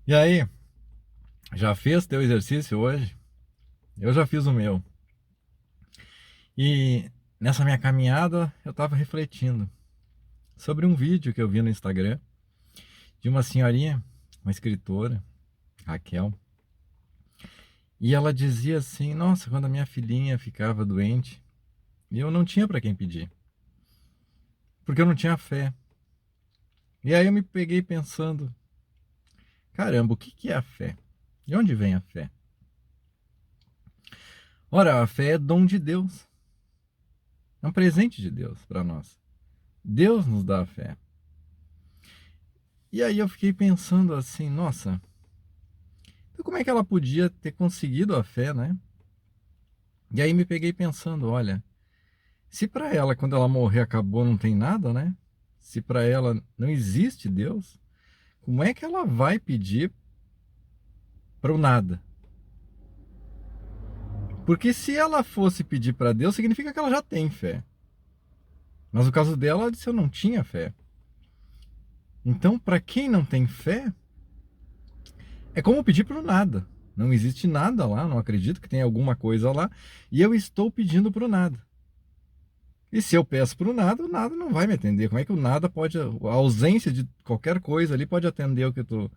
E aí, já fez teu exercício hoje? Eu já fiz o meu. E nessa minha caminhada, eu tava refletindo sobre um vídeo que eu vi no Instagram de uma senhorinha, uma escritora, Raquel, e ela dizia assim: "Nossa, quando a minha filhinha ficava doente, eu não tinha para quem pedir, porque eu não tinha fé". E aí eu me peguei pensando: caramba, o que que é a fé? De onde vem a fé? Ora, a fé é dom de Deus, é um presente de Deus para nós. Deus nos dá a fé. E aí eu fiquei pensando assim, nossa, então como é que ela podia ter conseguido a fé, né? E aí me peguei pensando, olha, se para ela quando ela morrer acabou não tem nada, né? Se para ela não existe Deus, como é que ela vai pedir para o nada? Porque se ela fosse pedir para Deus, significa que ela já tem fé. Mas no caso dela, ela disse eu não tinha fé. Então, para quem não tem fé, é como pedir para o nada. Não existe nada lá, não acredito que tenha alguma coisa lá, e eu estou pedindo para o nada. E se eu peço para o nada não vai me atender. Como é que o nada pode, a ausência de qualquer coisa ali pode atender o que eu tô.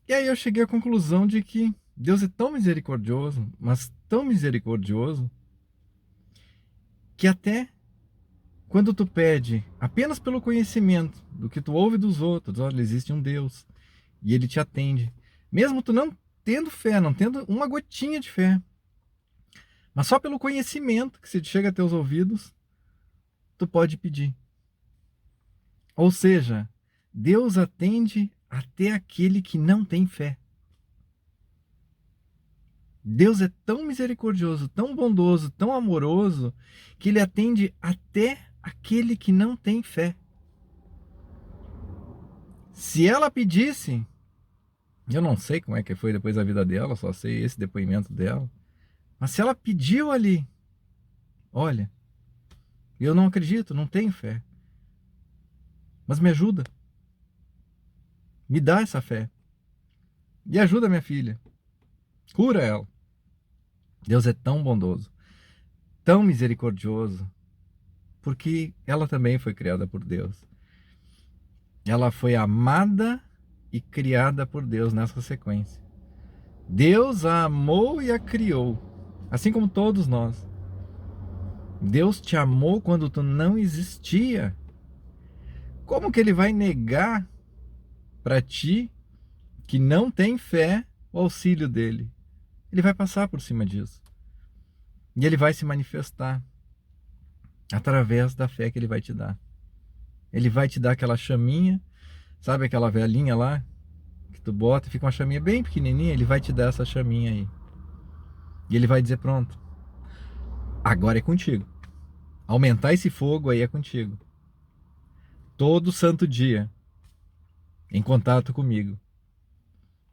E aí eu cheguei à conclusão de que Deus é tão misericordioso, mas tão misericordioso, que até quando tu pede apenas pelo conhecimento do que tu ouve dos outros, olha, existe um Deus e ele te atende. Mesmo tu não tendo fé, não tendo uma gotinha de fé, mas só pelo conhecimento que se chega a teus ouvidos, tu pode pedir. Ou seja, Deus atende até aquele que não tem fé. Deus é tão misericordioso, tão bondoso, tão amoroso, que ele atende até aquele que não tem fé. Se ela pedisse, eu não sei como é que foi depois da vida dela, só sei esse depoimento dela, mas se ela pediu ali, olha, eu não acredito, não tenho fé, mas me ajuda, me dá essa fé, e ajuda minha filha, cura ela. Deus é tão bondoso, tão misericordioso, porque ela também foi criada por Deus. Ela foi amada e criada por Deus nessa sequência. Deus a amou e a criou, assim como todos nós. Deus te amou quando tu não existia. Como que ele vai negar para ti que não tem fé o auxílio dele? Ele vai passar por cima disso. E ele vai se manifestar através da fé que ele vai te dar. Ele vai te dar aquela chaminha, sabe aquela velhinha lá que tu bota e fica uma chaminha bem pequenininha, ele vai te dar essa chaminha aí. E ele vai dizer: pronto, agora é contigo. Aumentar esse fogo aí é contigo. Todo santo dia, em contato comigo.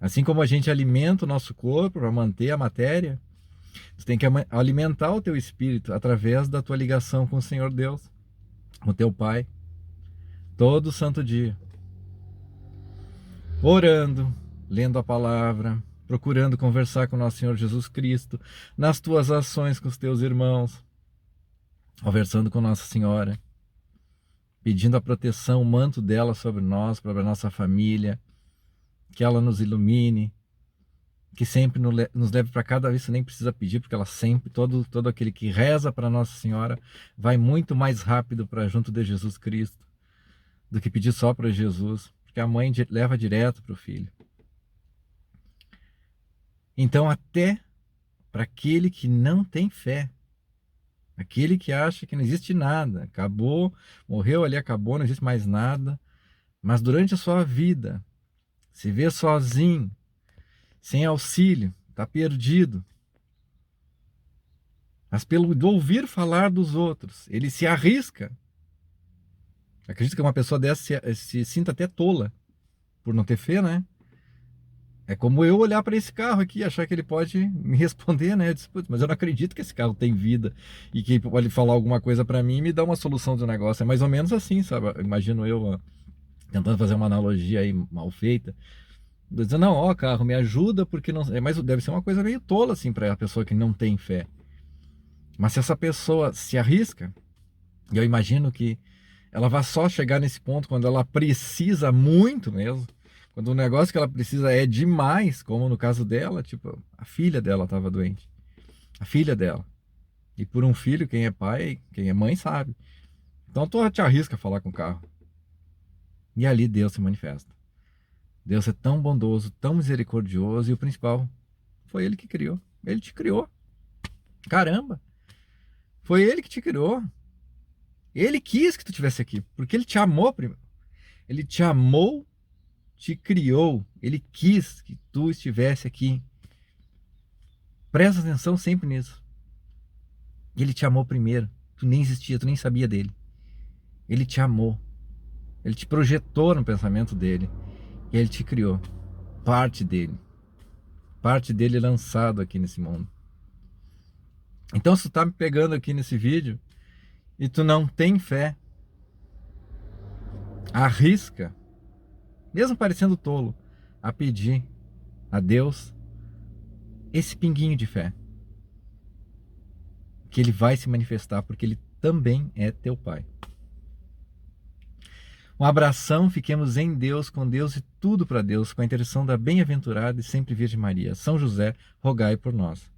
Assim como a gente alimenta o nosso corpo para manter a matéria, você tem que alimentar o teu espírito através da tua ligação com o Senhor Deus, com o teu Pai, todo santo dia. Orando, lendo a palavra, procurando conversar com o nosso Senhor Jesus Cristo, nas tuas ações com os teus irmãos, conversando com Nossa Senhora, pedindo a proteção, o manto dela sobre nós, sobre a nossa família, que ela nos ilumine, que sempre nos leve para cada vez, você nem precisa pedir, porque ela sempre, todo aquele que reza para Nossa Senhora, vai muito mais rápido para junto de Jesus Cristo, do que pedir só para Jesus, porque a mãe leva direto para o filho. Então, até para aquele que não tem fé, aquele que acha que não existe nada, acabou, morreu ali, acabou, não existe mais nada, mas durante a sua vida, se vê sozinho, sem auxílio, está perdido, mas pelo ouvir falar dos outros, ele se arrisca. Acredito que uma pessoa dessa se sinta até tola por não ter fé, né? É como eu olhar para esse carro aqui e achar que ele pode me responder, né? Eu disse, "Putz, mas eu não acredito que esse carro tem vida e que ele pode falar alguma coisa para mim e me dar uma solução do negócio." É mais ou menos assim, sabe? Imagino eu, ó, tentando fazer uma analogia aí mal feita. Dizendo, não, ó, carro, me ajuda porque não. Mas deve ser uma coisa meio tola, assim, para a pessoa que não tem fé. Mas se essa pessoa se arrisca, e eu imagino que ela vai só chegar nesse ponto quando ela precisa muito mesmo, quando o negócio que ela precisa é demais, como no caso dela, tipo, a filha dela estava doente. A filha dela. E por um filho, quem é pai, quem é mãe sabe. Então tu te arrisca a falar com o carro. E ali Deus se manifesta. Deus é tão bondoso, tão misericordioso, e o principal, foi Ele que criou. Ele te criou. Caramba! Foi Ele que te criou. Ele quis que tu estivesse aqui, porque Ele te amou primeiro. Ele te amou, te criou. Ele quis que tu estivesse aqui. Presta atenção sempre nisso. Ele te amou primeiro. Tu nem existia, tu nem sabia dele. Ele te amou. Ele te projetou no pensamento dele. E ele te criou. Parte dele. Parte dele lançado aqui nesse mundo. Então, se tu tá me pegando aqui nesse vídeo e tu não tem fé, arrisca, mesmo parecendo tolo, a pedir a Deus esse pinguinho de fé. Que Ele vai se manifestar, porque Ele também é teu Pai. Um abração, fiquemos em Deus, com Deus e tudo para Deus, com a intercessão da bem-aventurada e sempre Virgem Maria. São José, rogai por nós.